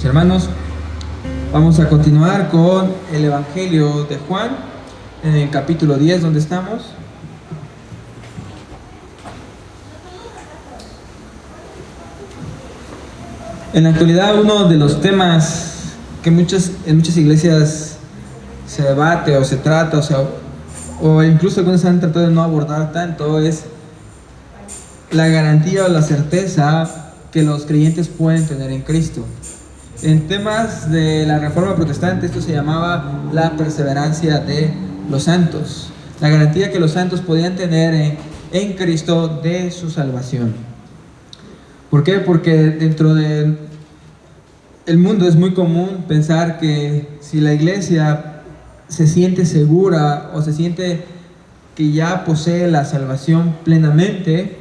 Mis hermanos, vamos a continuar con el Evangelio de Juan, en el capítulo 10, donde estamos. En la actualidad, uno de los temas que en muchas iglesias se debate o se trata, o incluso algunos han tratado de no abordar tanto, es la garantía o la certeza que los creyentes pueden tener en Cristo. En temas de la Reforma Protestante, esto se llamaba la perseverancia de los santos, la garantía que los santos podían tener en Cristo de su salvación. ¿Por qué? Porque dentro del mundo es muy común pensar que si la iglesia se siente segura o se siente que ya posee la salvación plenamente,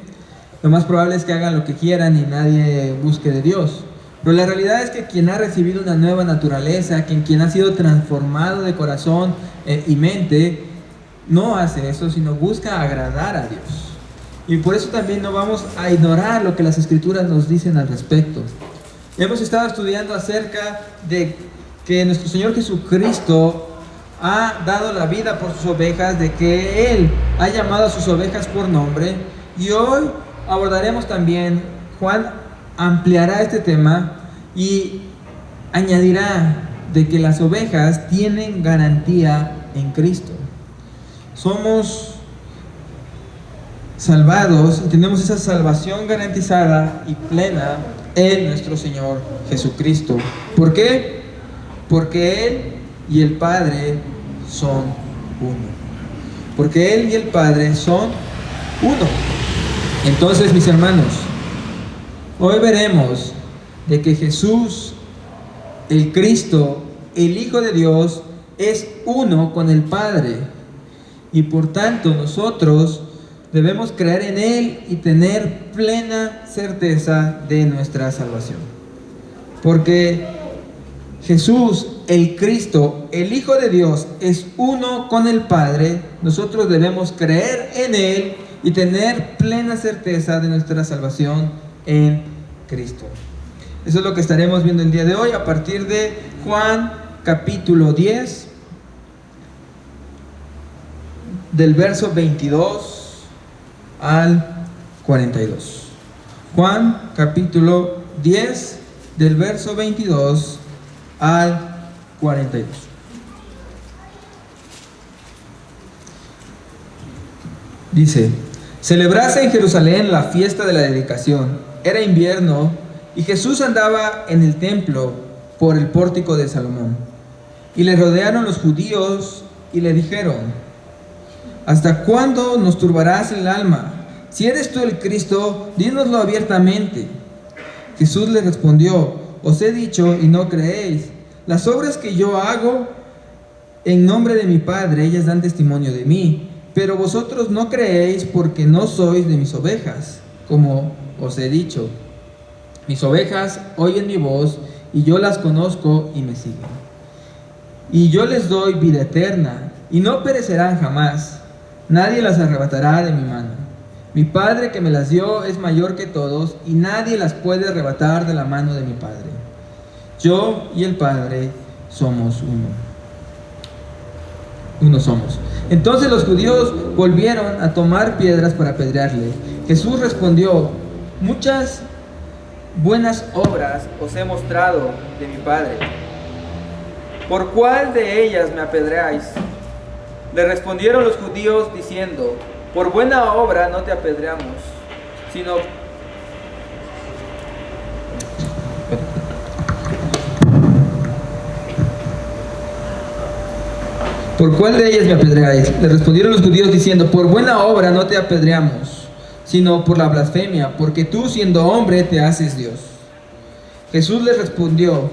lo más probable es que hagan lo que quieran y nadie busque de Dios. Pero la realidad es que quien ha recibido una nueva naturaleza, quien ha sido transformado de corazón y mente, no hace eso, sino busca agradar a Dios. Y por eso también no vamos a ignorar lo que las Escrituras nos dicen al respecto. Hemos estado estudiando acerca de que nuestro Señor Jesucristo ha dado la vida por sus ovejas, de que Él ha llamado a sus ovejas por nombre. Y hoy abordaremos también, Juan ampliará este tema y añadirá de que las ovejas tienen garantía en Cristo. Somos salvados y tenemos esa salvación garantizada y plena en nuestro Señor Jesucristo. ¿Por qué? Porque Él y el Padre son uno. Porque Él y el Padre son uno. Entonces, mis hermanos, hoy veremos de que Jesús, el Cristo, el Hijo de Dios, es uno con el Padre. Y por tanto nosotros debemos creer en Él y tener plena certeza de nuestra salvación. Porque Jesús, el Cristo, el Hijo de Dios, es uno con el Padre. Nosotros debemos creer en Él y tener plena certeza de nuestra salvación en Cristo. Eso es lo que estaremos viendo el día de hoy a partir de Juan capítulo 10, del verso 22 al 42. Juan capítulo 10, del verso 22 al 42. Dice: celebrase en Jerusalén la fiesta de la dedicación. Era invierno y Jesús andaba en el templo por el pórtico de Salomón. Y le rodearon los judíos y le dijeron: ¿hasta cuándo nos turbarás el alma? Si eres tú el Cristo, dínoslo abiertamente. Jesús le respondió: os he dicho y no creéis. Las obras que yo hago en nombre de mi Padre, ellas dan testimonio de mí. Pero vosotros no creéis porque no sois de mis ovejas, como os he dicho. Mis ovejas oyen mi voz y yo las conozco y me siguen. Y yo les doy vida eterna y no perecerán jamás. Nadie las arrebatará de mi mano. Mi Padre que me las dio es mayor que todos y nadie las puede arrebatar de la mano de mi Padre. Yo y el Padre somos uno. Uno somos. Entonces los judíos volvieron a tomar piedras para apedrearle. Jesús respondió: muchas buenas obras os he mostrado de mi Padre. ¿Por cuál de ellas me apedreáis? Le respondieron los judíos diciendo: por buena obra no te apedreamos, sino ¿por cuál de ellas me apedreáis? Le respondieron los judíos diciendo: por buena obra no te apedreamos, sino por la blasfemia, porque tú, siendo hombre, te haces Dios. Jesús les respondió: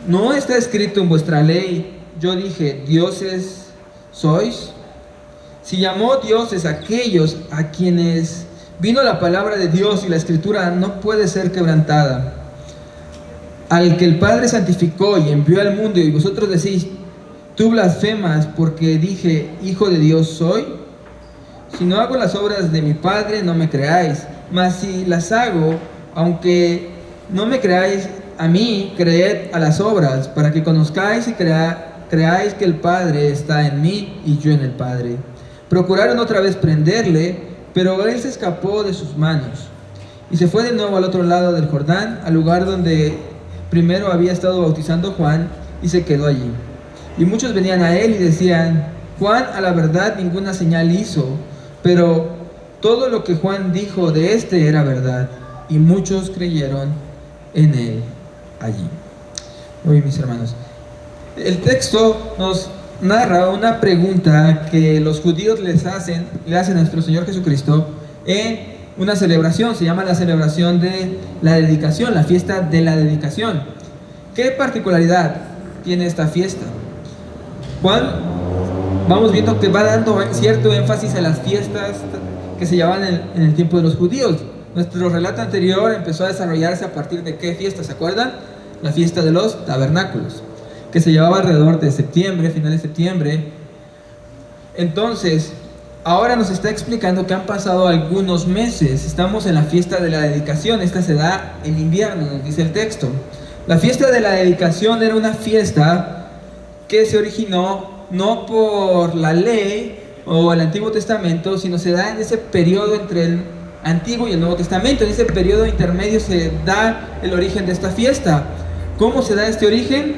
¿no está escrito en vuestra ley, yo dije, dioses sois? Si llamó dioses a aquellos a quienes vino la palabra de Dios, y la Escritura no puede ser quebrantada, al que el Padre santificó y envió al mundo, y vosotros decís: tú blasfemas, porque dije, hijo de Dios soy. Si no hago las obras de mi Padre, no me creáis. Mas si las hago, aunque no me creáis, a mí, creed a las obras, para que conozcáis y creáis que el Padre está en mí y yo en el Padre. Procuraron otra vez prenderle, pero él se escapó de sus manos y se fue de nuevo al otro lado del Jordán, al lugar donde primero había estado bautizando Juan, y se quedó allí. Y muchos venían a él y decían: Juan a la verdad ninguna señal hizo, pero todo lo que Juan dijo de este era verdad. Y muchos creyeron en él allí. Muy bien, mis hermanos. El texto nos narra una pregunta que los judíos le hacen a nuestro Señor Jesucristo en una celebración. Se llama la celebración de la dedicación, la fiesta de la dedicación. ¿Qué particularidad tiene esta fiesta? Juan, vamos viendo que va dando cierto énfasis a las fiestas que se llevaban en el tiempo de los judíos. Nuestro relato anterior empezó a desarrollarse a partir de ¿qué fiesta? ¿Se acuerdan? La fiesta de los tabernáculos, que se llevaba alrededor de septiembre, final de septiembre. Entonces, ahora nos está explicando que han pasado algunos meses. Estamos en la fiesta de la dedicación. Esta se da en invierno, nos dice el texto. La fiesta de la dedicación era una fiesta que se originó no por la ley o el Antiguo Testamento, sino se da en ese periodo entre el Antiguo y el Nuevo Testamento. En ese periodo intermedio se da el origen de esta fiesta. ¿Cómo se da este origen?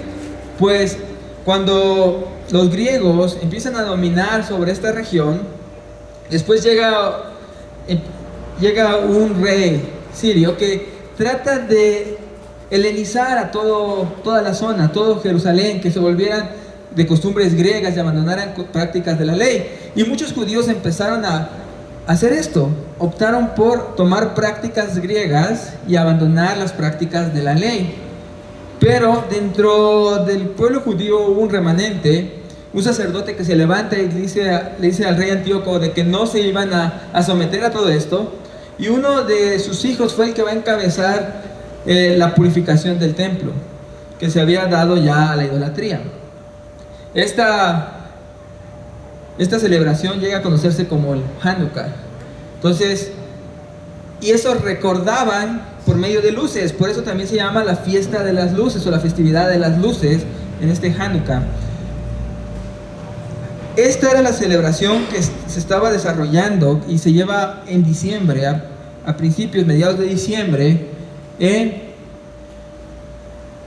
Pues cuando los griegos empiezan a dominar sobre esta región, después llega un rey sirio que trata de helenizar a toda la zona, todo Jerusalén, que se volvieran de costumbres griegas y abandonaran prácticas de la ley. Y muchos judíos empezaron a hacer esto, optaron por tomar prácticas griegas y abandonar las prácticas de la ley. Pero dentro del pueblo judío hubo un remanente, un sacerdote que se levanta y le dice al rey Antíoco de que no se iban a someter a todo esto, y uno de sus hijos fue el que va a encabezar la purificación del templo, que se había dado ya a la idolatría. Esta celebración llega a conocerse como el Hanukkah. Entonces, y eso recordaban por medio de luces, por eso también se llama la fiesta de las luces o la festividad de las luces en este Hanukkah. Esta era la celebración que se estaba desarrollando y se lleva en diciembre, a principios, mediados de diciembre, en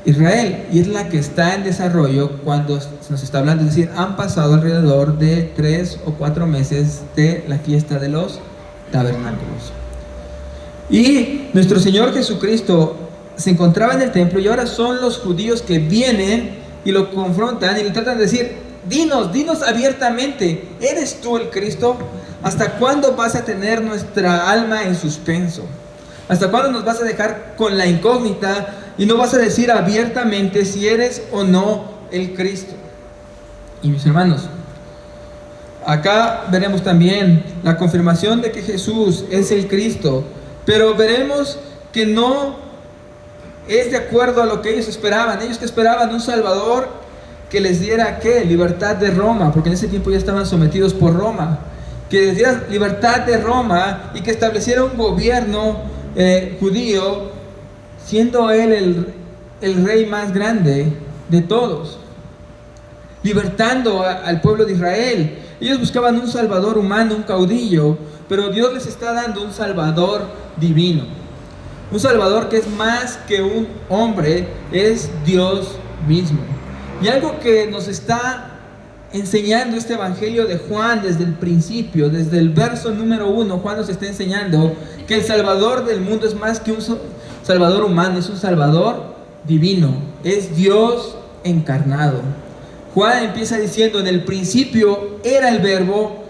Israel, y es la que está en desarrollo cuando se nos está hablando, es decir, han pasado alrededor de 3 o 4 meses de la fiesta de los tabernáculos. Y nuestro Señor Jesucristo se encontraba en el templo, y ahora son los judíos que vienen y lo confrontan y le tratan de decir: dinos abiertamente, ¿eres tú el Cristo? ¿Hasta cuándo vas a tener nuestra alma en suspenso? ¿Hasta cuándo nos vas a dejar con la incógnita y no vas a decir abiertamente si eres o no el Cristo? Y mis hermanos, acá veremos también la confirmación de que Jesús es el Cristo, pero veremos que no es de acuerdo a lo que ellos esperaban. Ellos que esperaban un Salvador que les diera, ¿qué? Libertad de Roma, porque en ese tiempo ya estaban sometidos por Roma. Que les diera libertad de Roma y que estableciera un gobierno judío, siendo él el rey más grande de todos, libertando al pueblo de Israel. Ellos buscaban un salvador humano, un caudillo, pero Dios les está dando un salvador divino, un salvador que es más que un hombre, es Dios mismo. Y algo que nos está enseñando este evangelio de Juan desde el principio, desde el verso número 1, Juan nos está enseñando que el Salvador del mundo es más que un Salvador humano, es un Salvador divino, es Dios encarnado. Juan empieza diciendo: en el principio era el verbo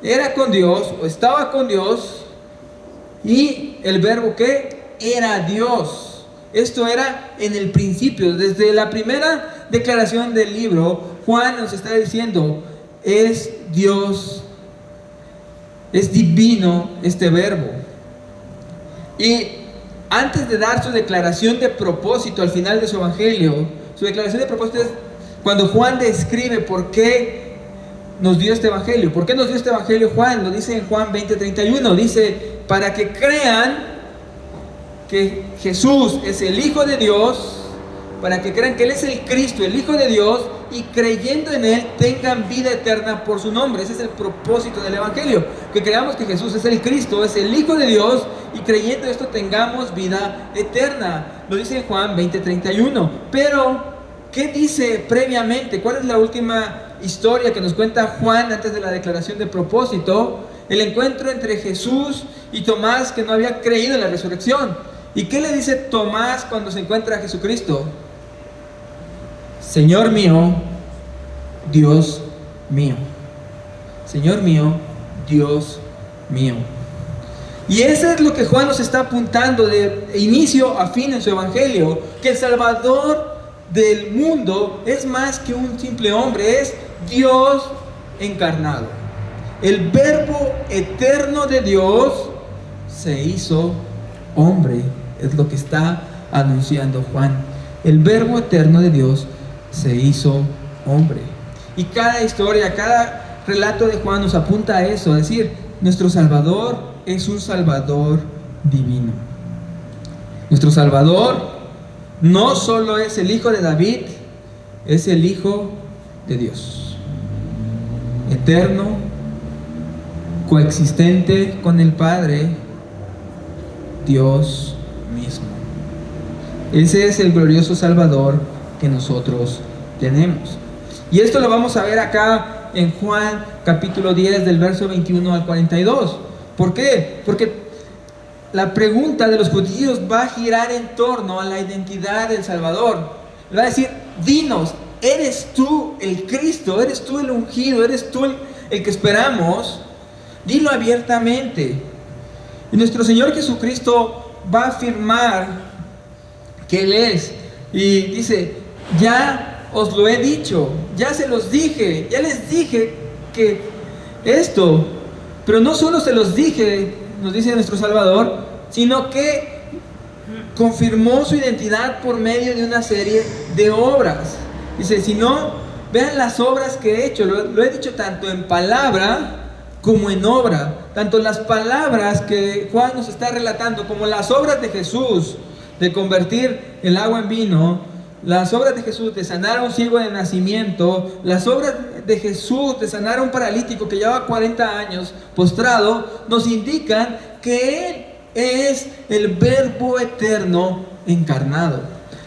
era con Dios, o estaba con Dios, y el verbo ¿qué? Era Dios. Esto era en el principio. Desde la primera declaración del libro, Juan nos está diciendo: es Dios, es divino este verbo. Y antes de dar su declaración de propósito al final de su evangelio, su declaración de propósito es cuando Juan describe por qué nos dio este evangelio. ¿Por qué nos dio este evangelio Juan? Lo dice en Juan 20:31. Dice: para que crean que Jesús es el Hijo de Dios, para que crean que Él es el Cristo, el Hijo de Dios, y creyendo en Él tengan vida eterna por su nombre. Ese es el propósito del Evangelio, que creamos que Jesús es el Cristo, es el Hijo de Dios, y creyendo esto tengamos vida eterna. Lo dice en Juan 20:31. Pero, ¿qué dice previamente? ¿Cuál es la última historia que nos cuenta Juan antes de la declaración de propósito? El encuentro entre Jesús y Tomás, que no había creído en la resurrección. ¿Y qué le dice Tomás cuando se encuentra a Jesucristo? Señor mío, Dios mío. Señor mío, Dios mío. Y eso es lo que Juan nos está apuntando de inicio a fin en su evangelio, que el Salvador del mundo es más que un simple hombre, es Dios encarnado. El Verbo eterno de Dios se hizo hombre, es lo que está anunciando Juan. El Verbo eterno de Dios se hizo hombre. Y cada historia, cada relato de Juan nos apunta a eso, a decir, nuestro Salvador es un Salvador divino. Nuestro Salvador no solo es el Hijo de David, es el Hijo de Dios. Eterno, coexistente con el Padre, Dios mismo. Ese es el glorioso Salvador que nosotros tenemos. Y esto lo vamos a ver acá en Juan capítulo 10 del verso 21 al 42. ¿Por qué? Porque la pregunta de los judíos va a girar en torno a la identidad del Salvador. Le va a decir, dinos, ¿eres tú el Cristo? ¿Eres tú el ungido? ¿Eres tú el que esperamos? Dilo abiertamente. Y nuestro Señor Jesucristo va a afirmar que Él es. Y dice, ya os lo he dicho, ya se los dije, ya les dije que esto, pero no solo se los dije, nos dice nuestro Salvador, sino que confirmó su identidad por medio de una serie de obras. Dice, si no, vean las obras que he hecho, lo he dicho tanto en palabra como en obra, tanto las palabras que Juan nos está relatando como las obras de Jesús de convertir el agua en vino, las obras de Jesús de sanar a un ciego de nacimiento, las obras de Jesús de sanar a un paralítico que llevaba 40 años postrado, nos indican que Él es el Verbo eterno encarnado.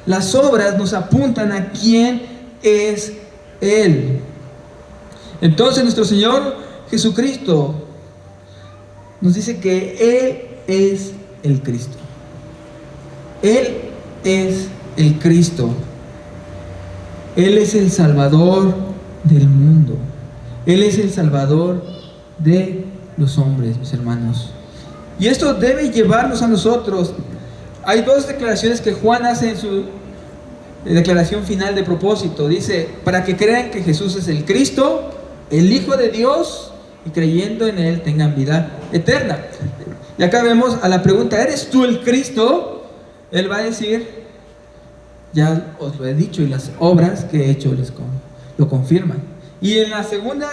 Las obras nos apuntan a quién es Él. Entonces nuestro Señor Jesucristo nos dice que Él es el Cristo. Él es el Cristo. Él es el Salvador del mundo. Él es el Salvador de los hombres, mis hermanos. Y esto debe llevarnos a nosotros. Hay dos declaraciones que Juan hace en su declaración final de propósito. Dice, para que crean que Jesús es el Cristo, el Hijo de Dios, y creyendo en Él tengan vida eterna. Y acá vemos a la pregunta, ¿eres tú el Cristo? Él va a decir, ya os lo he dicho, y las obras que he hecho lo confirman. Y en la segunda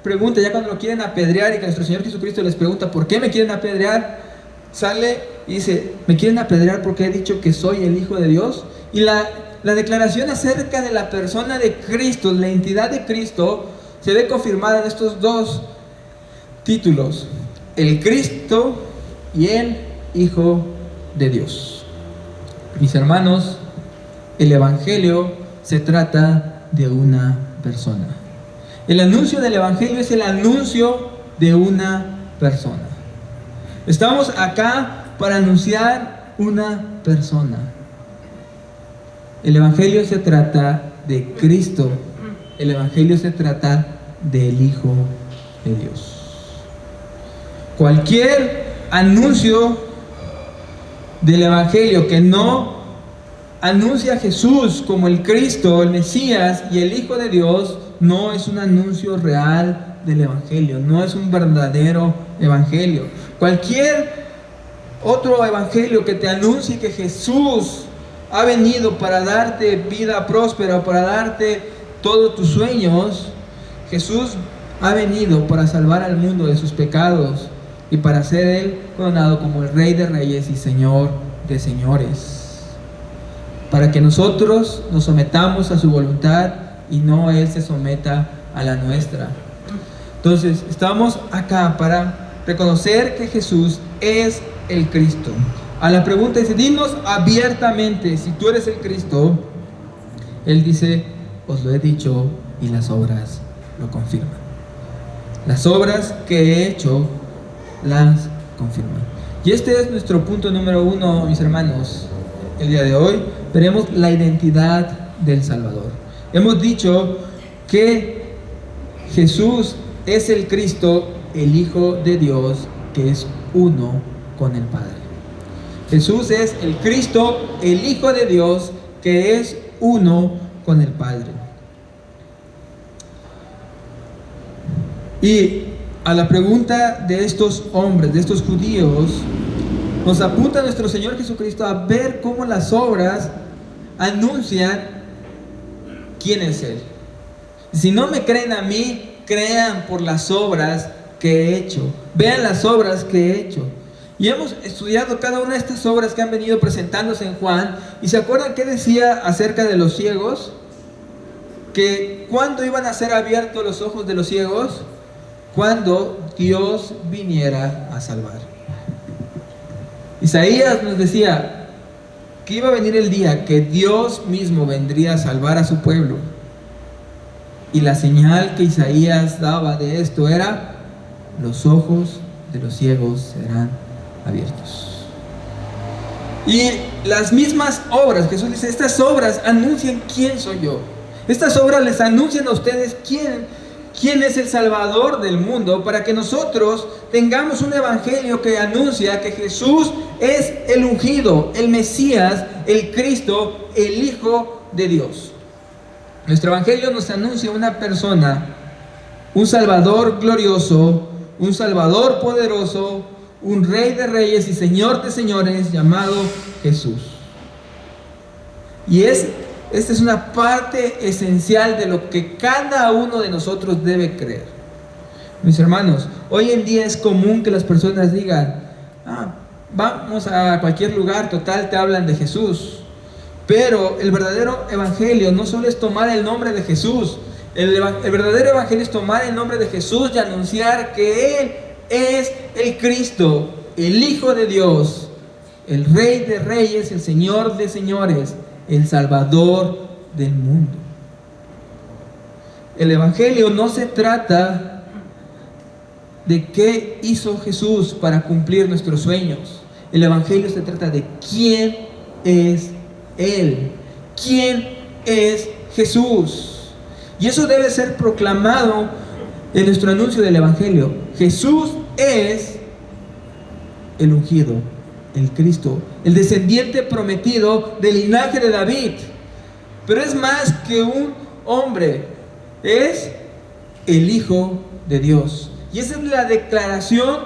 pregunta, ya cuando lo quieren apedrear y que nuestro Señor Jesucristo les pregunta, ¿por qué me quieren apedrear? Sale y dice, me quieren apedrear porque he dicho que soy el Hijo de Dios. Y la declaración acerca de la persona de Cristo, la identidad de Cristo, se ve confirmada en estos dos títulos: el Cristo y el Hijo de Dios. Mis hermanos, el Evangelio se trata de una persona. El anuncio del Evangelio es el anuncio de una persona. Estamos acá para anunciar una persona. El Evangelio se trata de Cristo. El Evangelio se trata del Hijo de Dios. Cualquier anuncio del Evangelio que no anuncia a Jesús como el Cristo, el Mesías y el Hijo de Dios, no es un anuncio real del Evangelio, no es un verdadero Evangelio. Cualquier otro Evangelio que te anuncie que Jesús ha venido para darte vida próspera, para darte todos tus sueños, Jesús ha venido para salvar al mundo de sus pecados y para ser Él coronado como el Rey de Reyes y Señor de señores, para que nosotros nos sometamos a su voluntad y no Él se someta a la nuestra. Entonces, estamos acá para reconocer que Jesús es el Cristo. A la pregunta dice, dinos abiertamente si tú eres el Cristo. Él dice, os lo he dicho y las obras lo confirman. Las obras que he hecho las confirman. Y este es nuestro punto número 1, mis hermanos. El día de hoy veremos la identidad del Salvador. Hemos dicho que Jesús es el Cristo, el Hijo de Dios, que es uno con el Padre. Jesús es el Cristo, el Hijo de Dios, que es uno con el Padre. Y a la pregunta de estos hombres, de estos judíos, nos apunta nuestro Señor Jesucristo a ver cómo las obras anuncian quién es Él. Si no me creen a mí, crean por las obras que he hecho. Vean las obras que he hecho. Y hemos estudiado cada una de estas obras que han venido presentándose en Juan. ¿Y se acuerdan qué decía acerca de los ciegos? Que cuando iban a ser abiertos los ojos de los ciegos, cuando Dios viniera a salvar. Isaías nos decía que iba a venir el día que Dios mismo vendría a salvar a su pueblo. Y la señal que Isaías daba de esto era: los ojos de los ciegos serán abiertos. Y las mismas obras, Jesús dice, estas obras anuncian quién soy yo. Estas obras les anuncian a ustedes quién es el Salvador del mundo, para que nosotros tengamos un evangelio que anuncia que Jesús es el ungido, el Mesías, el Cristo, el Hijo de Dios. Nuestro evangelio nos anuncia una persona, un Salvador glorioso, un Salvador poderoso, un Rey de reyes y Señor de señores llamado Jesús. Y esta es una parte esencial de lo que cada uno de nosotros debe creer. Mis hermanos, hoy en día es común que las personas digan: vamos a cualquier lugar, total, te hablan de Jesús. Pero el verdadero evangelio no solo es tomar el nombre de Jesús. El verdadero evangelio es tomar el nombre de Jesús y anunciar que Él es el Cristo, el Hijo de Dios, el Rey de reyes, el Señor de señores, el Salvador del mundo. El evangelio no se trata de qué hizo Jesús para cumplir nuestros sueños. El evangelio se trata de quién es Él, quién es Jesús. Y eso debe ser proclamado en nuestro anuncio del evangelio. Jesús es el ungido, el Cristo, el descendiente prometido del linaje de David. Pero es más que un hombre, es el Hijo de Dios. Y esa es la declaración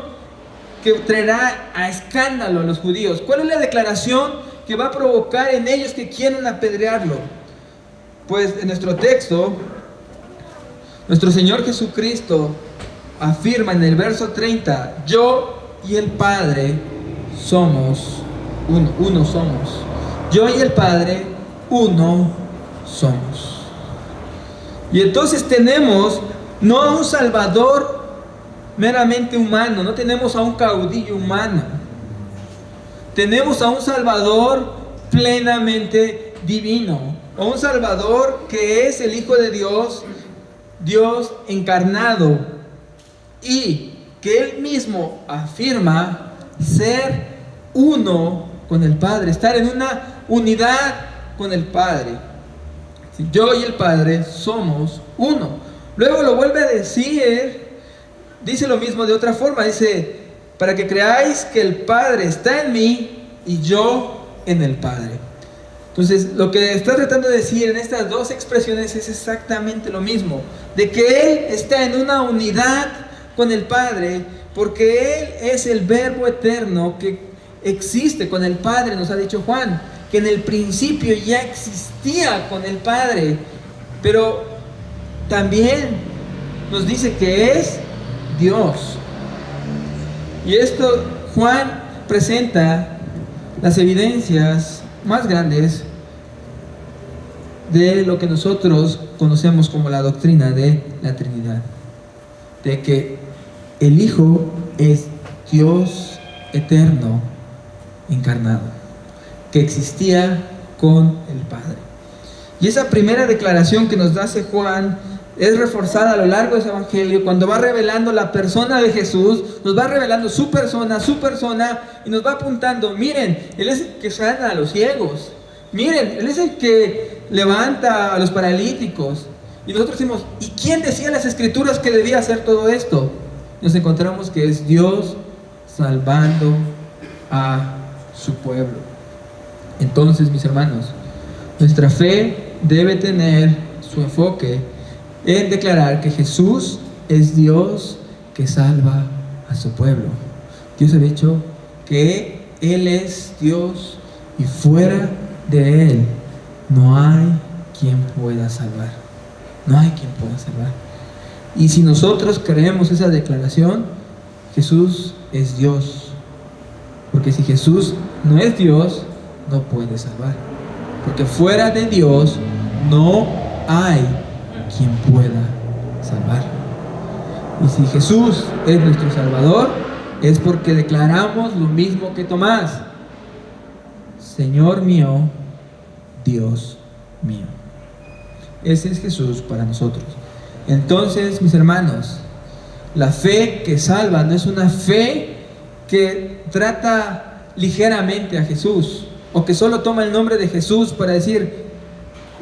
que traerá a escándalo a los judíos. ¿Cuál es la declaración que va a provocar en ellos que quieran apedrearlo? Pues en nuestro texto, nuestro Señor Jesucristo afirma en el verso 30: yo y el Padre somos uno somos. Yo y el Padre uno somos. Y entonces tenemos no a un Salvador meramente humano, no tenemos a un caudillo humano. Tenemos a un Salvador plenamente divino, a un Salvador que es el Hijo de Dios, Dios encarnado, y que Él mismo afirma ser uno con el Padre, estar en una unidad con el Padre. Yo y el Padre somos uno. Luego lo vuelve a decir, dice lo mismo de otra forma, dice: para que creáis que el Padre está en mí y yo en el Padre. Entonces, lo que está tratando de decir en estas dos expresiones es exactamente lo mismo, de que Él está en una unidad con el Padre, porque Él es el Verbo eterno que existe con el Padre, nos ha dicho Juan, que en el principio ya existía con el Padre, pero también nos dice que es Dios. Y esto Juan presenta las evidencias más grandes de lo que nosotros conocemos como la doctrina de la Trinidad, de que el Hijo es Dios eterno encarnado, que existía con el Padre. Y esa primera declaración que nos hace Juan es reforzada a lo largo de ese evangelio, cuando va revelando la persona de Jesús, nos va revelando su persona, y nos va apuntando, miren, Él es el que sana a los ciegos, miren, Él es el que levanta a los paralíticos. Y nosotros decimos, ¿y quién decía en las Escrituras que debía hacer todo esto? Nos encontramos que es Dios salvando a su pueblo. Entonces, mis hermanos, nuestra fe debe tener su enfoque en declarar que Jesús es Dios que salva a su pueblo. Dios ha dicho que Él es Dios y fuera de Él no hay quien pueda salvar. No hay quien pueda salvar. Y si nosotros creemos esa declaración, Jesús es Dios. Porque si Jesús no es Dios, no puede salvar. Porque fuera de Dios no hay quien pueda salvar. Y si Jesús es nuestro Salvador, es porque declaramos lo mismo que Tomás: Señor mío, Dios mío. Ese es Jesús para nosotros. Entonces, mis hermanos, la fe que salva no es una fe que trata ligeramente a Jesús, o que solo toma el nombre de Jesús para decir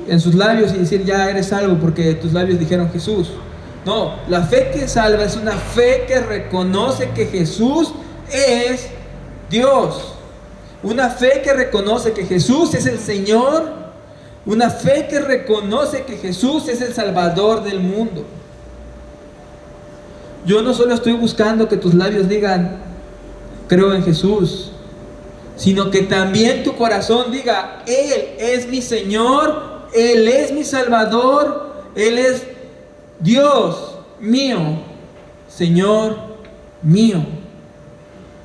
en sus labios y decir ya eres salvo porque tus labios dijeron Jesús. No, la fe que salva es una fe que reconoce que Jesús es Dios. Una fe que reconoce que Jesús es el Señor. Una fe que reconoce que Jesús es el Salvador del mundo. Yo no solo estoy buscando que tus labios digan creo en Jesús, sino que también tu corazón diga Él es mi Señor, Él es mi Salvador, Él es Dios mío, Señor mío.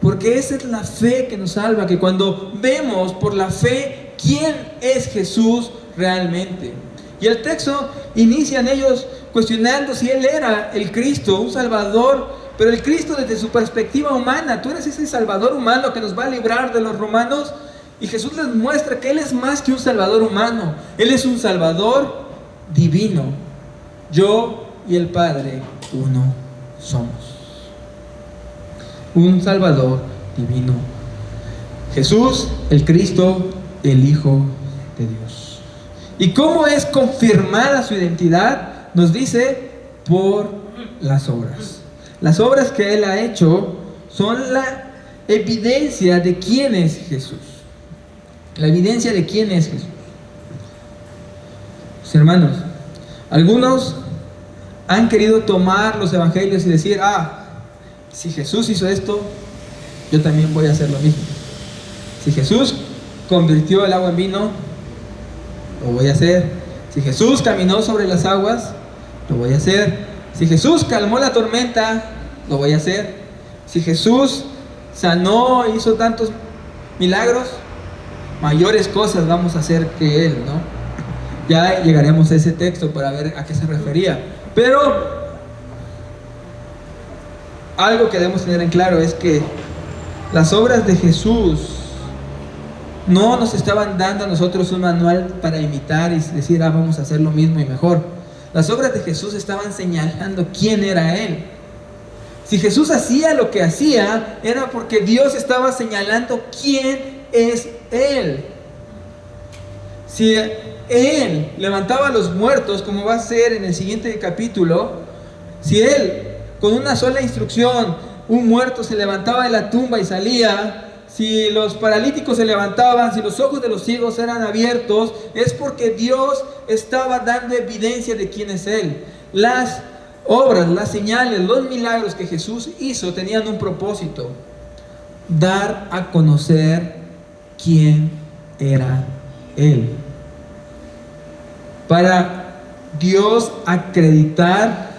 Porque esa es la fe que nos salva, que cuando vemos por la fe quién es Jesús realmente. Y el texto inicia en ellos cuestionando si Él era el Cristo, un Salvador, pero el Cristo desde su perspectiva humana. Tú eres ese Salvador humano que nos va a librar de los romanos. Y Jesús les muestra que Él es más que un Salvador humano. Él es un Salvador divino. Yo y el Padre uno somos. Un Salvador divino. Jesús, el Cristo, el Hijo de Dios. ¿Y cómo es confirmada su identidad? Nos dice por las obras. Las obras que Él ha hecho son la evidencia de quién es Jesús. La evidencia de quién es Jesús. Pues, hermanos, algunos han querido tomar los evangelios y decir, si Jesús hizo esto, yo también voy a hacer lo mismo. Si Jesús convirtió el agua en vino, lo voy a hacer. Si Jesús caminó sobre las aguas, lo voy a hacer. Si Jesús calmó la tormenta, lo voy a hacer. Si Jesús sanó, hizo tantos milagros, mayores cosas vamos a hacer que Él, ¿no? Ya llegaremos a ese texto para ver a qué se refería. Pero algo que debemos tener en claro es que las obras de Jesús no nos estaban dando a nosotros un manual para imitar y decir, vamos a hacer lo mismo y mejor. Las obras de Jesús estaban señalando quién era Él. Si Jesús hacía lo que hacía, era porque Dios estaba señalando quién es Él. Si Él levantaba a los muertos, como va a ser en el siguiente capítulo, si Él con una sola instrucción, un muerto se levantaba de la tumba y salía, si los paralíticos se levantaban, si los ojos de los ciegos eran abiertos, es porque Dios estaba dando evidencia de quién es Él. Las obras, las señales, los milagros que Jesús hizo tenían un propósito: dar a conocer quién era Él. Para Dios acreditar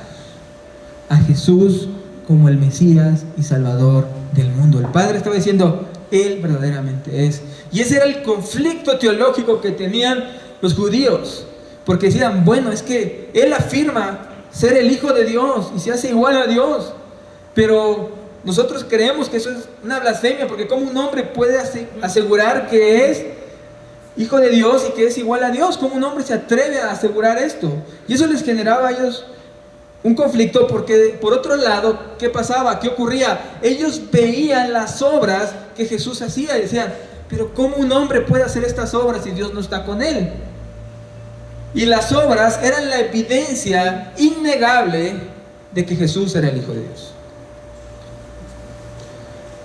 a Jesús como el Mesías y Salvador del mundo. El Padre estaba diciendo, Él verdaderamente es. Y ese era el conflicto teológico que tenían los judíos, porque decían, bueno, es que Él afirma ser el Hijo de Dios y se hace igual a Dios, pero nosotros creemos que eso es una blasfemia, porque ¿cómo un hombre puede asegurar que es Hijo de Dios y que es igual a Dios? ¿Cómo un hombre se atreve a asegurar esto? Y eso les generaba a ellos un conflicto, porque por otro lado, ¿qué pasaba? ¿Qué ocurría? Ellos veían las obras que Jesús hacía y decían, pero ¿cómo un hombre puede hacer estas obras si Dios no está con él? Y las obras eran la evidencia innegable de que Jesús era el Hijo de Dios,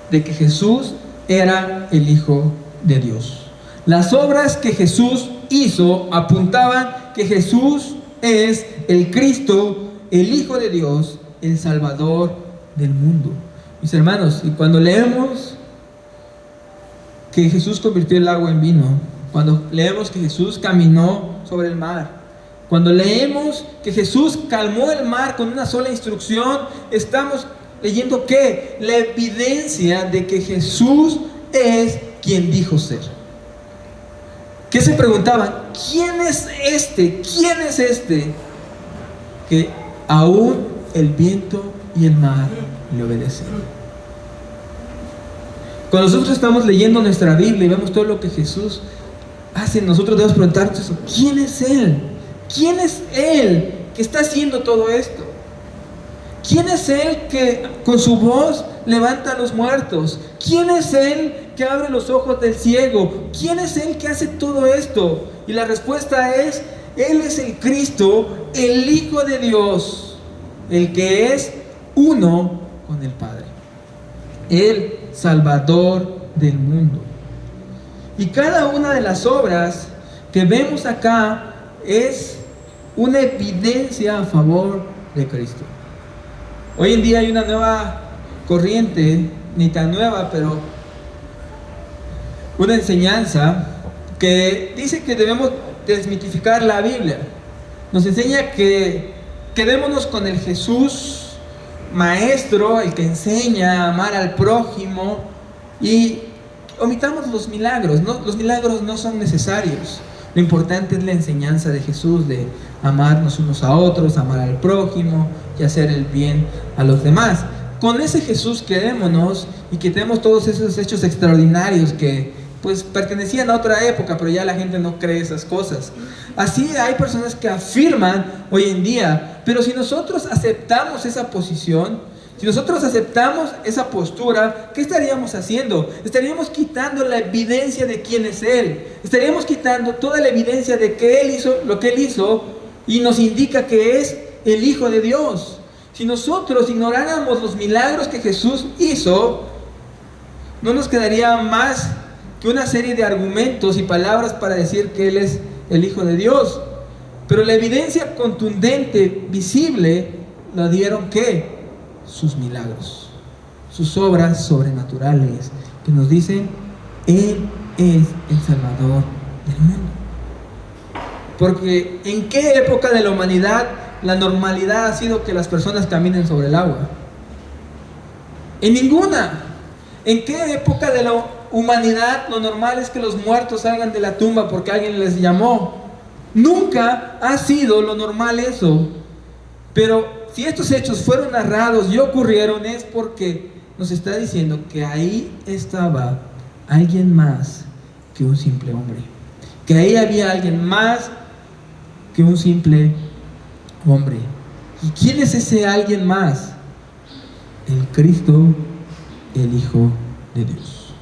de que Jesús era el Hijo de Dios. Las obras que Jesús hizo apuntaban que Jesús es el Cristo, el Hijo de Dios, el Salvador del mundo. Mis hermanos, y cuando leemos que Jesús convirtió el agua en vino, cuando leemos que Jesús caminó sobre el mar, cuando leemos que Jesús calmó el mar con una sola instrucción, estamos leyendo ¿qué? La evidencia de que Jesús es quien dijo ser. ¿Qué se preguntaban? ¿Quién es este? ¿Quién es este? Que aún el viento y el mar le obedecen. Cuando nosotros estamos leyendo nuestra Biblia y vemos todo lo que Jesús hace, nosotros debemos preguntarnos eso. ¿Quién es Él? ¿Quién es Él que está haciendo todo esto? ¿Quién es Él que con su voz levanta a los muertos? ¿Quién es Él que abre los ojos del ciego? ¿Quién es Él que hace todo esto? Y la respuesta es, Él es el Cristo, el Hijo de Dios, el que es uno con el Padre, el Salvador del mundo. Y cada una de las obras que vemos acá es una evidencia a favor de Cristo. Hoy en día hay una nueva corriente, ni tan nueva, pero una enseñanza que dice que debemos desmitificar la Biblia. Nos enseña que quedémonos con el Jesús maestro, el que enseña a amar al prójimo, y omitamos los milagros. No, los milagros no son necesarios. Lo importante es la enseñanza de Jesús de amarnos unos a otros, amar al prójimo y hacer el bien a los demás. Con ese Jesús quedémonos y quitemos todos esos hechos extraordinarios que pues pertenecían a otra época, pero ya la gente no cree esas cosas. Así hay personas que afirman hoy en día, pero si nosotros aceptamos esa posición, si nosotros aceptamos esa postura, ¿qué estaríamos haciendo? Estaríamos quitando la evidencia de quién es Él. Estaríamos quitando toda la evidencia de que Él hizo lo que Él hizo y nos indica que es el Hijo de Dios. Si nosotros ignoráramos los milagros que Jesús hizo, no nos quedaría más que una serie de argumentos y palabras para decir que Él es el Hijo de Dios. Pero la evidencia contundente, visible, la dieron ¿qué? Sus milagros, sus obras sobrenaturales, que nos dicen, Él es el Salvador del mundo. Porque ¿en qué época de la humanidad la normalidad ha sido que las personas caminen sobre el agua? En ninguna. ¿En qué época de la humanidad lo normal es que los muertos salgan de la tumba porque alguien les llamó? Nunca ha sido lo normal eso. Pero si estos hechos fueron narrados y ocurrieron, es porque nos está diciendo que ahí estaba alguien más que un simple hombre, que ahí había alguien más que un simple hombre. ¿Y quién es ese alguien más? El Cristo, el Hijo de Dios.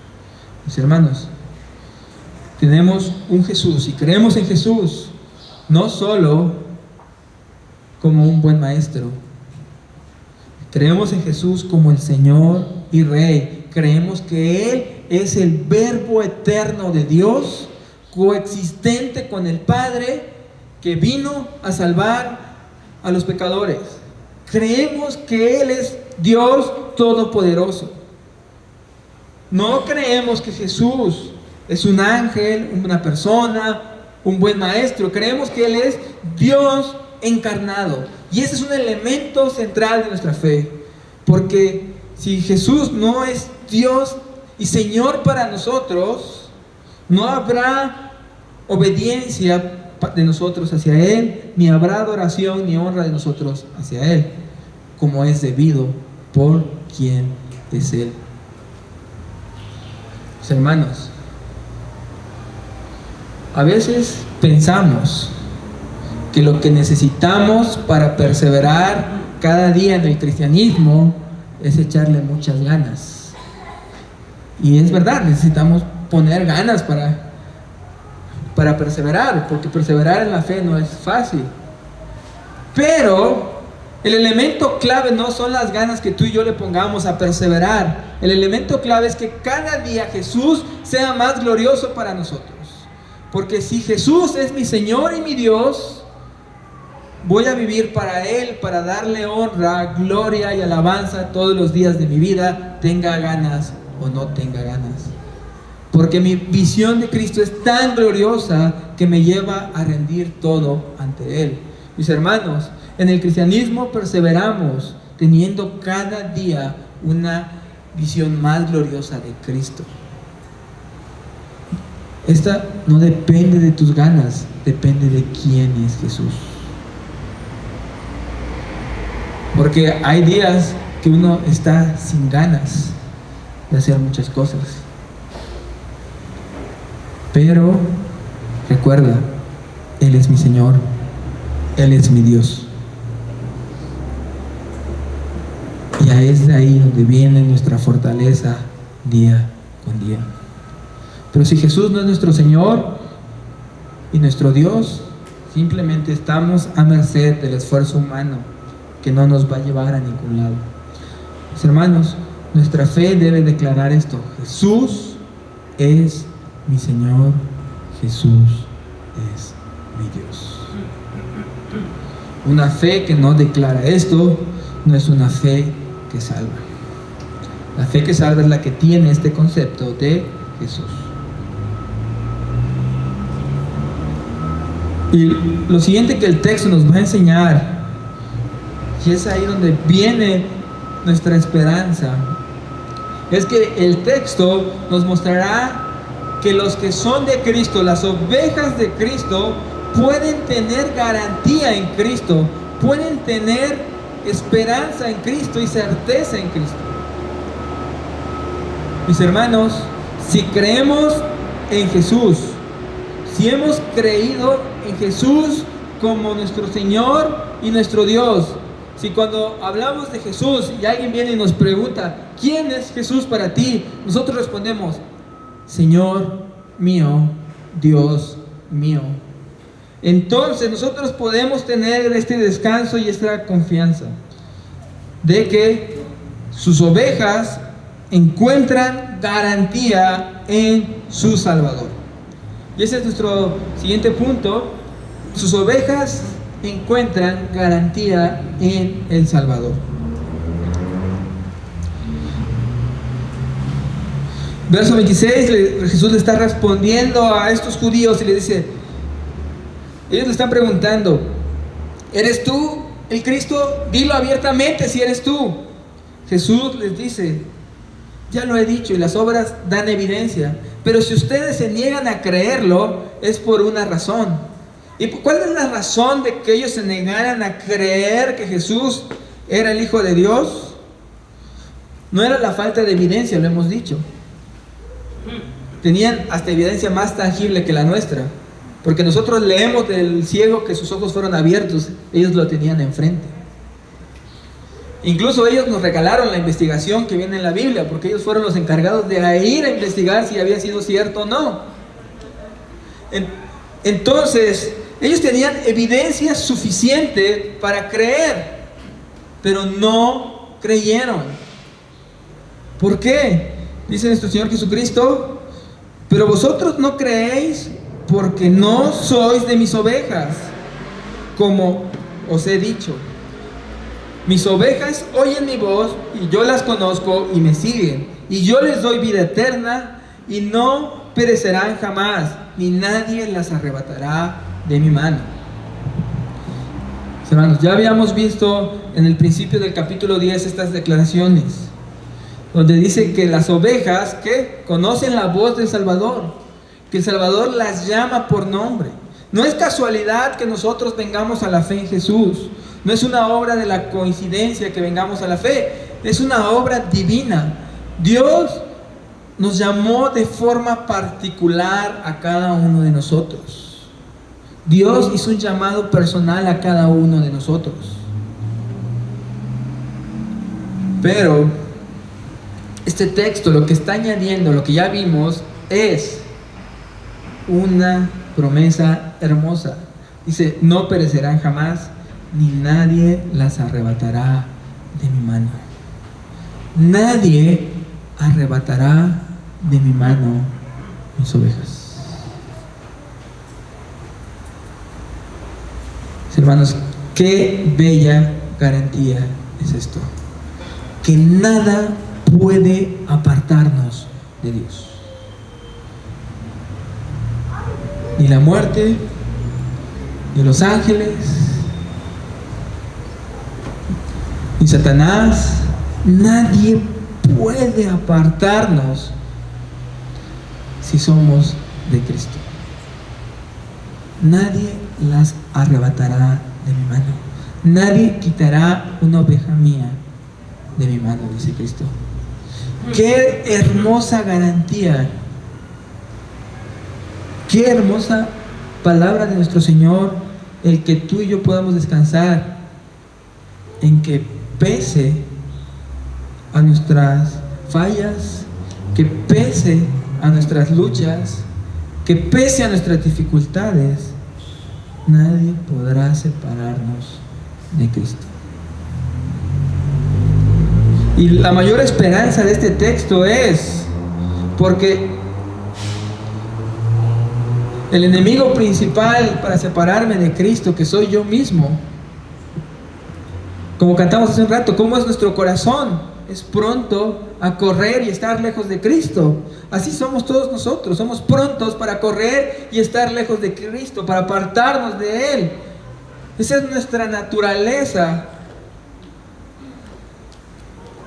Mis hermanos, tenemos un Jesús y creemos en Jesús no solo como un buen maestro, creemos en Jesús como el Señor y Rey. Creemos que Él es el Verbo eterno de Dios, coexistente con el Padre, que vino a salvar a los pecadores. Creemos que Él es Dios Todopoderoso. No creemos que Jesús es un ángel, una persona, un buen maestro. Creemos que Él es Dios encarnado. Y ese es un elemento central de nuestra fe. Porque si Jesús no es Dios y Señor para nosotros, no habrá obediencia de nosotros hacia Él, ni habrá adoración ni honra de nosotros hacia Él, como es debido por quien es Él. Mis hermanos, a veces pensamos que lo que necesitamos para perseverar cada día en el cristianismo es echarle muchas ganas. Y es verdad, necesitamos poner ganas para perseverar, porque perseverar en la fe no es fácil. Pero el elemento clave no son las ganas que tú y yo le pongamos a perseverar. El elemento clave es que cada día Jesús sea más glorioso para nosotros. Porque si Jesús es mi Señor y mi Dios, voy a vivir para Él, para darle honra, gloria y alabanza todos los días de mi vida, tenga ganas o no tenga ganas. Porque mi visión de Cristo es tan gloriosa que me lleva a rendir todo ante Él. Mis hermanos, en el cristianismo perseveramos teniendo cada día una visión más gloriosa de Cristo. Esta no depende de tus ganas, depende de quién es Jesús. Porque hay días que uno está sin ganas de hacer muchas cosas. Pero recuerda, Él es mi Señor, Él es mi Dios. Y es de ahí donde viene nuestra fortaleza día con día. Pero si Jesús no es nuestro Señor y nuestro Dios, simplemente estamos a merced del esfuerzo humano que no nos va a llevar a ningún lado. Mis hermanos, nuestra fe debe declarar esto: Jesús es mi Señor, Jesús es mi Dios. Una fe que no declara esto no es una fe que salva. La fe que salva es la que tiene este concepto de Jesús. Y lo siguiente que el texto nos va a enseñar, y es ahí donde viene nuestra esperanza, es que el texto nos mostrará que los que son de Cristo, las ovejas de Cristo, pueden tener garantía en Cristo, pueden tener esperanza en Cristo y certeza en Cristo. Mis hermanos, si creemos en Jesús, si hemos creído en Jesús como nuestro Señor y nuestro Dios, si cuando hablamos de Jesús y alguien viene y nos pregunta, ¿quién es Jesús para ti?, nosotros respondemos, Señor mío, Dios mío. Entonces nosotros podemos tener este descanso y esta confianza de que sus ovejas encuentran garantía en su Salvador. Y ese es nuestro siguiente punto. Sus ovejas encuentran garantía en el Salvador. Verso 26, Jesús le está respondiendo a estos judíos y le dice, ellos le están preguntando, ¿eres tú el Cristo? Dilo abiertamente si eres tú. Jesús les dice, ya lo he dicho y las obras dan evidencia, pero si ustedes se niegan a creerlo, es por una razón. ¿Y cuál es la razón de que ellos se negaran a creer que Jesús era el Hijo de Dios? No era la falta de evidencia, lo hemos dicho. Tenían hasta evidencia más tangible que la nuestra, porque nosotros leemos del ciego que sus ojos fueron abiertos, ellos lo tenían enfrente. Incluso ellos nos regalaron la investigación que viene en la Biblia, porque ellos fueron los encargados de ir a investigar si había sido cierto o no. Entonces, ellos tenían evidencia suficiente para creer, pero no creyeron. ¿Por qué? Dice nuestro Señor Jesucristo, pero vosotros no creéis porque no sois de mis ovejas, como os he dicho. Mis ovejas oyen mi voz y yo las conozco y me siguen, y yo les doy vida eterna y no perecerán jamás, ni nadie las arrebatará de mi mano. Hermanos, ya habíamos visto en el principio del capítulo 10 estas declaraciones. donde dice que las ovejas que conocen la voz del Salvador, que el Salvador las llama por nombre. No es casualidad que nosotros vengamos a la fe en Jesús. No es una obra de la coincidencia que vengamos a la fe. Es una obra divina. Dios nos llamó de forma particular a cada uno de nosotros. Dios hizo un llamado personal a cada uno de nosotros. Pero este texto lo que está añadiendo, lo que ya vimos, es una promesa hermosa. Dice: no perecerán jamás, ni nadie las arrebatará de mi mano. Nadie arrebatará de mi mano mis ovejas. Hermanos, qué bella garantía es esto, que nada puede apartarnos de Dios. Ni la muerte, ni los ángeles, ni Satanás, nadie puede apartarnos si somos de Cristo. Nadie las arrebatará de mi mano. Nadie quitará una oveja mía de mi mano, dice Cristo. Qué hermosa garantía. Qué hermosa palabra de nuestro Señor, el que tú y yo podamos descansar en que pese a nuestras fallas, que pese a nuestras luchas, que pese a nuestras dificultades, nadie podrá separarnos de Cristo. Y la mayor esperanza de este texto es porque el enemigo principal para separarme de Cristo, que soy yo mismo, como cantamos hace un rato, ¿cómo es nuestro corazón? Es pronto a correr y estar lejos de Cristo. Así somos todos nosotros, somos prontos para correr y estar lejos de Cristo, para apartarnos de Él. Esa es nuestra naturaleza.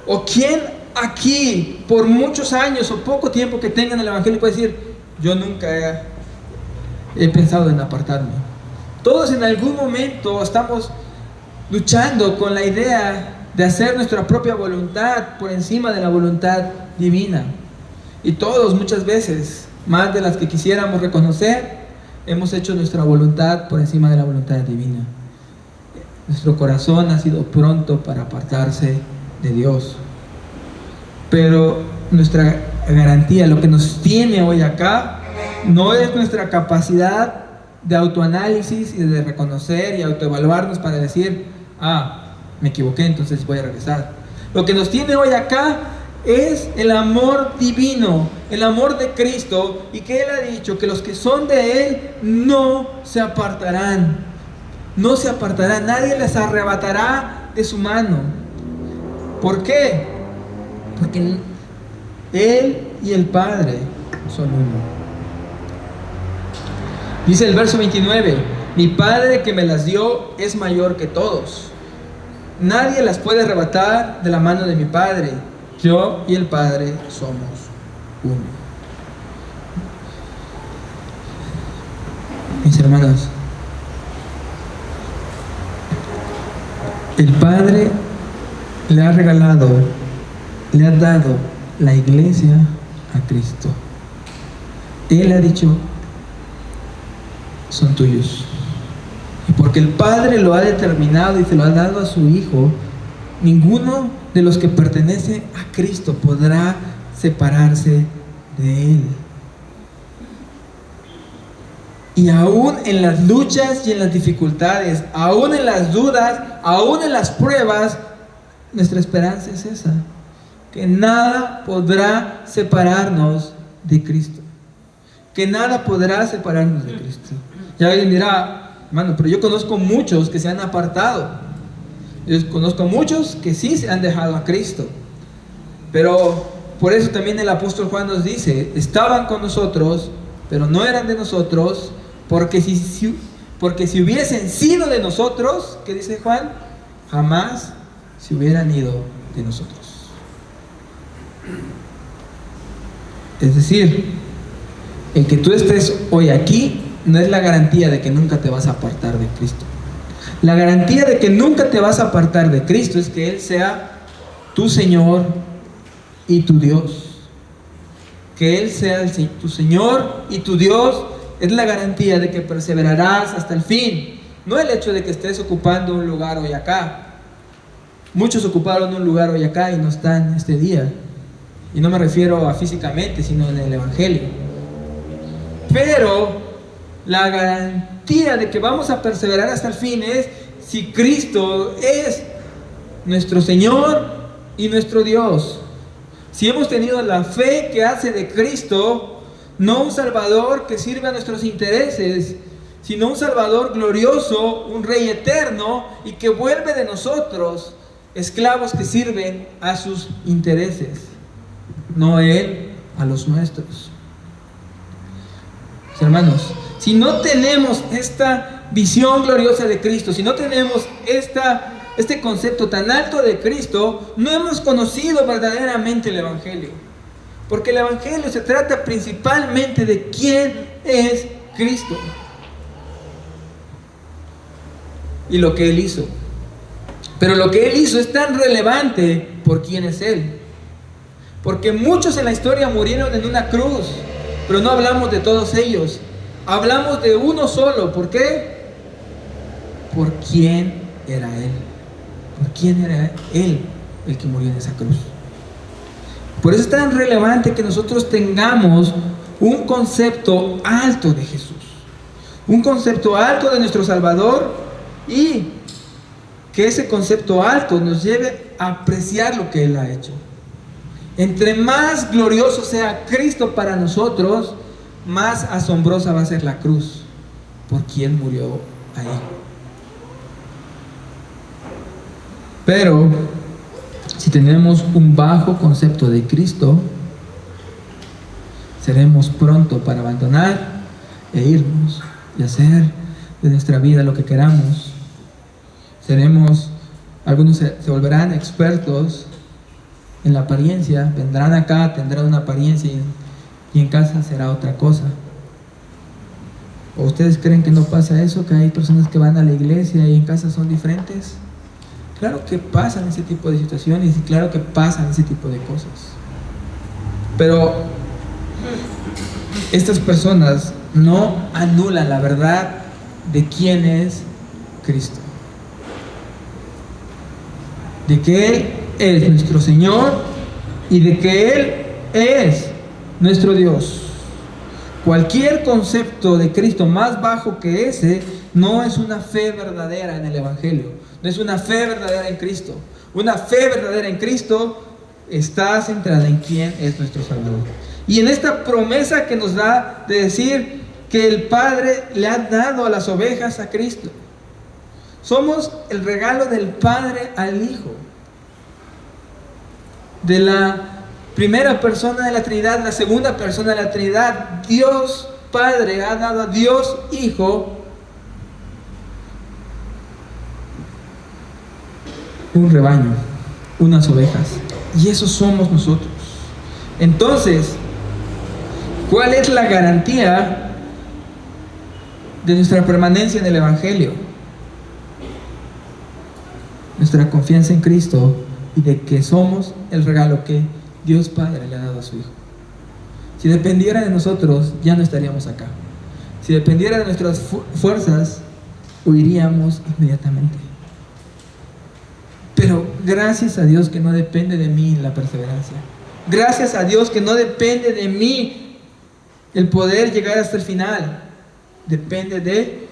¿O quién aquí, por muchos años o poco tiempo que tengan el Evangelio, puede decir: yo nunca he pensado en apartarme? Todos en algún momento estamos luchando con la idea de hacer nuestra propia voluntad por encima de la voluntad divina. Y todos, muchas veces, más de las que quisiéramos reconocer, hemos hecho nuestra voluntad por encima de la voluntad divina. Nuestro corazón ha sido pronto para apartarse de Dios. Pero nuestra garantía, lo que nos tiene hoy acá, no es nuestra capacidad de autoanálisis y de reconocer y autoevaluarnos para decir: me equivoqué, entonces voy a regresar. Lo que nos tiene hoy acá es el amor divino, el amor de Cristo, y que Él ha dicho que los que son de Él no se apartarán. No se apartarán, nadie les arrebatará de su mano. ¿Por qué? Porque Él y el Padre son uno. Dice el verso 29: mi Padre que me las dio es mayor que todos. Nadie las puede arrebatar de la mano de mi Padre. Yo y el Padre somos uno. Mis hermanos, el Padre le ha regalado, le ha dado la iglesia a Cristo. Él ha dicho: son tuyos. Y porque el Padre lo ha determinado y se lo ha dado a su Hijo, ninguno de los que pertenece a Cristo podrá separarse de Él. Y aún en las luchas y en las dificultades, aún en las dudas, aún en las pruebas, nuestra esperanza es esa: que nada podrá separarnos de Cristo. Que nada podrá separarnos de Cristo. Y alguien dirá: hermano, pero yo conozco muchos que se han apartado. Yo conozco muchos que sí se han dejado a Cristo. Pero por eso también el apóstol Juan nos dice: estaban con nosotros, pero no eran de nosotros, porque si hubiesen sido de nosotros, ¿qué dice Juan? Jamás se hubieran ido de nosotros. Es decir, el que tú estés hoy aquí no es la garantía de que nunca te vas a apartar de Cristo. La garantía de que nunca te vas a apartar de Cristo es que Él sea tu Señor y tu Dios. Que Él sea tu Señor y tu Dios es la garantía de que perseverarás hasta el fin. No el hecho de que estés ocupando un lugar hoy acá. Muchos ocuparon un lugar hoy acá y no están este día. Y no me refiero a físicamente, sino en el Evangelio. Pero la garantía de que vamos a perseverar hasta el fin es si Cristo es nuestro Señor y nuestro Dios. Si hemos tenido la fe que hace de Cristo no un Salvador que sirve a nuestros intereses, sino un Salvador glorioso, un Rey eterno y que vuelve de nosotros esclavos que sirven a sus intereses, no Él a los nuestros. Hermanos, si no tenemos esta visión gloriosa de Cristo, si no tenemos este concepto tan alto de Cristo, no hemos conocido verdaderamente el Evangelio. Porque el Evangelio se trata principalmente de quién es Cristo y lo que Él hizo. Pero lo que Él hizo es tan relevante por quién es Él. Porque muchos en la historia murieron en una cruz, pero no hablamos de todos ellos. Hablamos de uno solo. ¿Por qué? Por quién era Él. Por quién era Él el que murió en esa cruz. Por eso es tan relevante que nosotros tengamos un concepto alto de Jesús, un concepto alto de nuestro Salvador, y que ese concepto alto nos lleve a apreciar lo que Él ha hecho. Entre más glorioso sea Cristo para nosotros, más asombrosa va a ser la cruz por quien murió ahí. Pero si tenemos un bajo concepto de Cristo, seremos pronto para abandonar e irnos y hacer de nuestra vida lo que queramos. Algunos se volverán expertos en la apariencia, vendrán acá, tendrán una apariencia y en casa será otra cosa. ¿O ustedes creen que no pasa eso? ¿Que hay personas que van a la iglesia y en casa son diferentes? Claro que pasan ese tipo de situaciones y claro que pasan ese tipo de cosas. Pero estas personas no anulan la verdad de quién es Cristo. De que Él es nuestro Señor y de que Él es nuestro Dios. Cualquier concepto de Cristo más bajo que ese no es una fe verdadera en el Evangelio. No es una fe verdadera en Cristo. Una fe verdadera en Cristo está centrada en quién es nuestro Salvador. Y en esta promesa que nos da de decir que el Padre le ha dado a las ovejas a Cristo. Somos el regalo del Padre al Hijo. De la primera persona de la Trinidad, la segunda persona de la Trinidad, Dios Padre ha dado a Dios Hijo un rebaño, unas ovejas. Y eso somos nosotros. Entonces, ¿cuál es la garantía de nuestra permanencia en el Evangelio? Nuestra confianza en Cristo y de que somos el regalo que Dios Padre le ha dado a su Hijo. Si dependiera de nosotros, ya no estaríamos acá. Si dependiera de nuestras fuerzas, huiríamos inmediatamente. Pero gracias a Dios que no depende de mí la perseverancia. Gracias a Dios que no depende de mí el poder llegar hasta el final. Depende de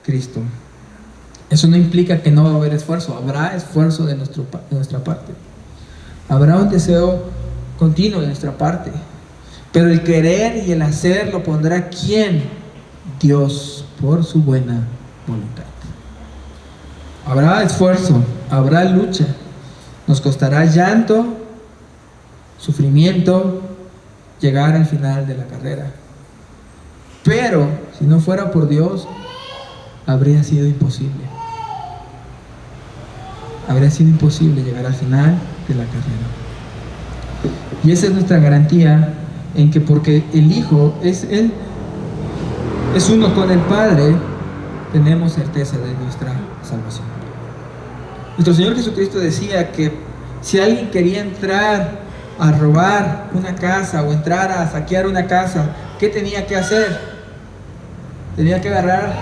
Cristo. Eso no implica que no va a haber esfuerzo. Habrá esfuerzo de nuestra parte. Habrá un deseo continuo de nuestra parte. Pero el querer y el hacer lo pondrá ¿quién? Dios, por su buena voluntad. Habrá esfuerzo, habrá lucha. Nos costará llanto, sufrimiento, llegar al final de la carrera. Pero si no fuera por Dios, habría sido imposible. Habría sido imposible llegar al final de la carrera. Y esa es nuestra garantía en que porque el Hijo es uno con el Padre, tenemos certeza de nuestra salvación. Nuestro Señor Jesucristo decía que si alguien quería entrar a robar una casa o entrar a saquear una casa, ¿qué tenía que hacer? Tenía que agarrar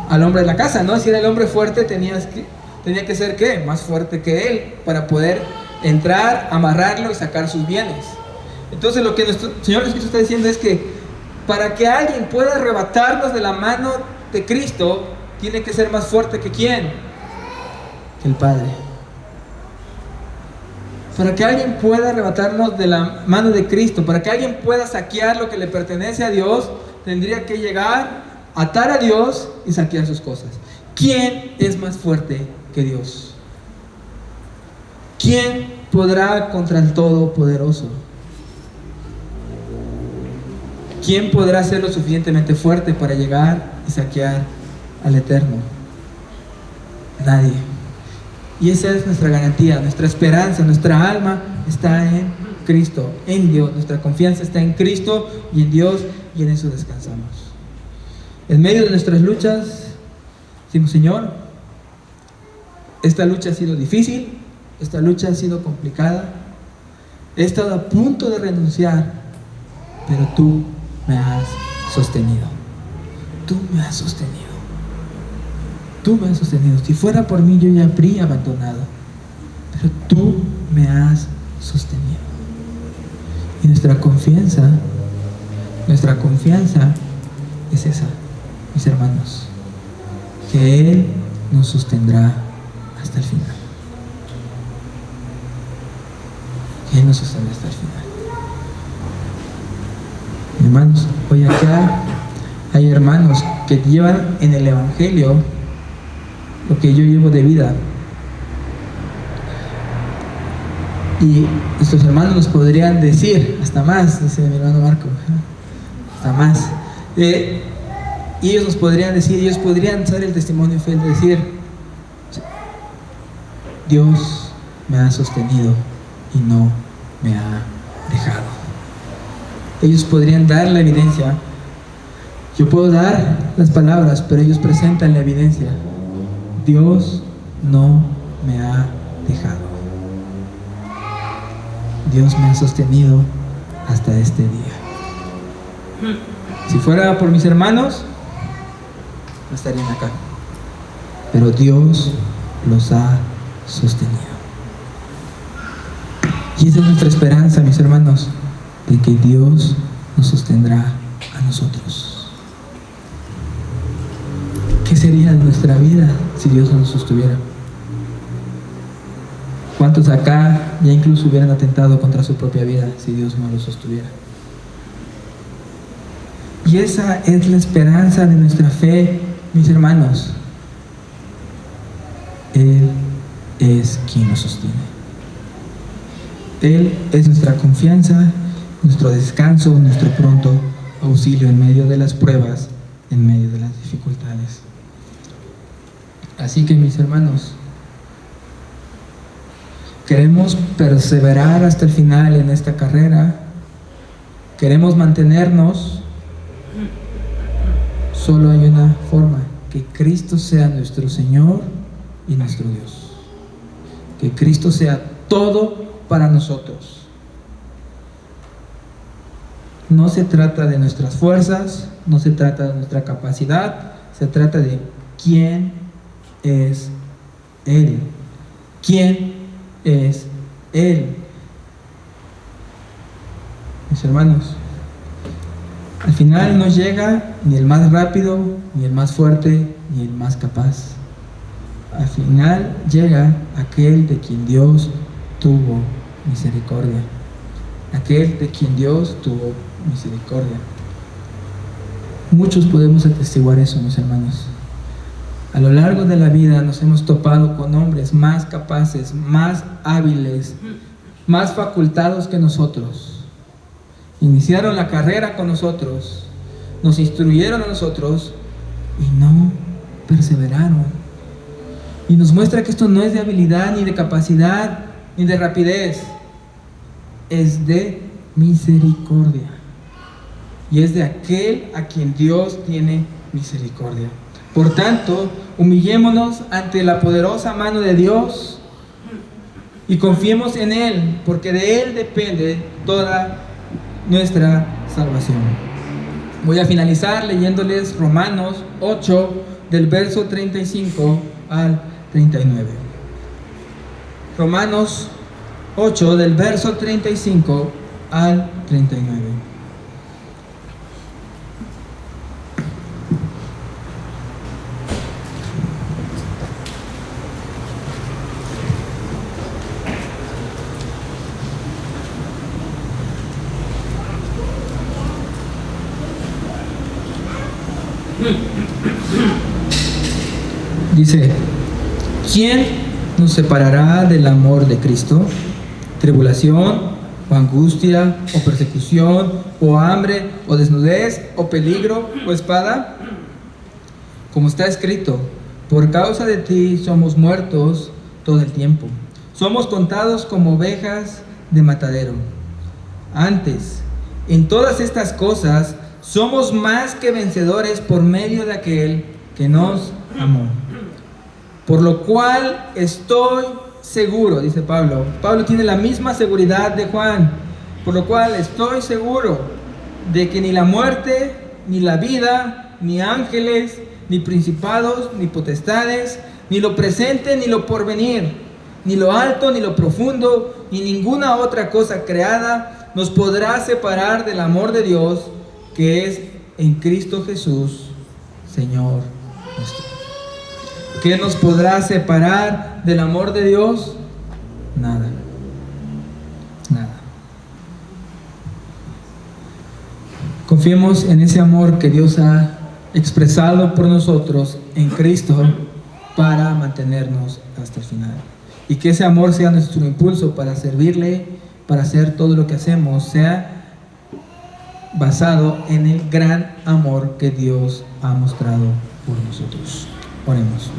al hombre de la casa, ¿no? Si era el hombre fuerte, tenía que ser, ¿qué? Más fuerte que él para poder entrar, amarrarlo y sacar sus bienes. Entonces lo que nuestro Señor Jesucristo está diciendo es que para que alguien pueda arrebatarnos de la mano de Cristo, tiene que ser más fuerte que ¿quién? Que el Padre. Para que alguien pueda arrebatarnos de la mano de Cristo, para que alguien pueda saquear lo que le pertenece a Dios, tendría que llegar, atar a Dios y saquear sus cosas. ¿Quién es más fuerte que Dios? ¿Quién podrá contra el Todopoderoso? ¿Quién podrá ser lo suficientemente fuerte para llegar y saquear al Eterno? Nadie. Y esa es nuestra garantía, nuestra esperanza, nuestra alma está en Cristo, en Dios. Nuestra confianza está en Cristo y en Dios, y en eso descansamos. En medio de nuestras luchas, decimos: Señor, esta lucha ha sido difícil, esta lucha ha sido complicada, he estado a punto de renunciar, pero tú me has sostenido. Tú me has sostenido. Tú me has sostenido. Si fuera por mí, yo ya habría abandonado, pero tú me has sostenido. Y nuestra confianza es esa, mis hermanos, que Él nos sostendrá hasta el final. Que Él nos sostendrá hasta el final. Hermanos, hoy acá hay hermanos que llevan en el Evangelio lo que yo llevo de vida, y nuestros hermanos nos podrían decir hasta más, dice mi hermano Marco, hasta más, y ellos nos podrían decir, ellos podrían dar el testimonio fiel de decir: Dios me ha sostenido y no me ha dejado. Ellos podrían dar la evidencia. Yo puedo dar las palabras, pero ellos presentan la evidencia. Dios no me ha dejado. Dios me ha sostenido hasta este día. Si fuera por mis hermanos, no estarían acá. Pero Dios los ha sostenido. Y esa es nuestra esperanza, mis hermanos, de que Dios nos sostendrá a nosotros. ¿Qué sería de nuestra vida si Dios no nos sostuviera? ¿Cuántos acá ya incluso hubieran atentado contra su propia vida si Dios no los sostuviera? Y esa es la esperanza de nuestra fe, mis hermanos. Él es quien nos sostiene. Él es nuestra confianza, nuestro descanso, nuestro pronto auxilio en medio de las pruebas, en medio de las dificultades. Así que, mis hermanos, queremos perseverar hasta el final en esta carrera. Queremos mantenernos. Solo hay una forma: que Cristo sea nuestro Señor y nuestro Dios. Que Cristo sea todo para nosotros. No se trata de nuestras fuerzas, no se trata de nuestra capacidad, se trata de quién es Él. ¿Quién es Él? Mis hermanos, al final no llega ni el más rápido, ni el más fuerte, ni el más capaz. Al final llega aquel de quien Dios tuvo misericordia. Aquel de quien Dios tuvo misericordia. Muchos podemos atestiguar eso, mis hermanos. A lo largo de la vida nos hemos topado con hombres más capaces, más hábiles, más facultados que nosotros. Iniciaron la carrera con nosotros, nos instruyeron a nosotros y no perseveraron. Y nos muestra que esto no es de habilidad, ni de capacidad, ni de rapidez. es de misericordia. Y es de aquel a quien Dios tiene misericordia. Por tanto, humillémonos ante la poderosa mano de Dios y confiemos en Él, porque de Él depende toda nuestra salvación. Voy a finalizar leyéndoles Romanos 8, del verso 35 al 39. Romanos 8, del verso 35 al 39. Dice: ¿quién nos separará del amor de Cristo? ¿Tribulación, o angustia, o persecución, o hambre, o desnudez, o peligro, o espada? Como está escrito: por causa de ti somos muertos todo el tiempo. Somos contados como ovejas de matadero. Antes, en todas estas cosas, somos más que vencedores por medio de aquel que nos amó. Por lo cual estoy seguro, dice Pablo. Pablo tiene la misma seguridad de Juan. Por lo cual estoy seguro de que ni la muerte, ni la vida, ni ángeles, ni principados, ni potestades, ni lo presente, ni lo porvenir, ni lo alto, ni lo profundo, ni ninguna otra cosa creada nos podrá separar del amor de Dios que es en Cristo Jesús, Señor nuestro. ¿Qué nos podrá separar del amor de Dios? Nada. Nada. Confiemos en ese amor que Dios ha expresado por nosotros en Cristo para mantenernos hasta el final. Y que ese amor sea nuestro impulso para servirle, para hacer todo lo que hacemos, sea basado en el gran amor que Dios ha mostrado por nosotros. Oremos.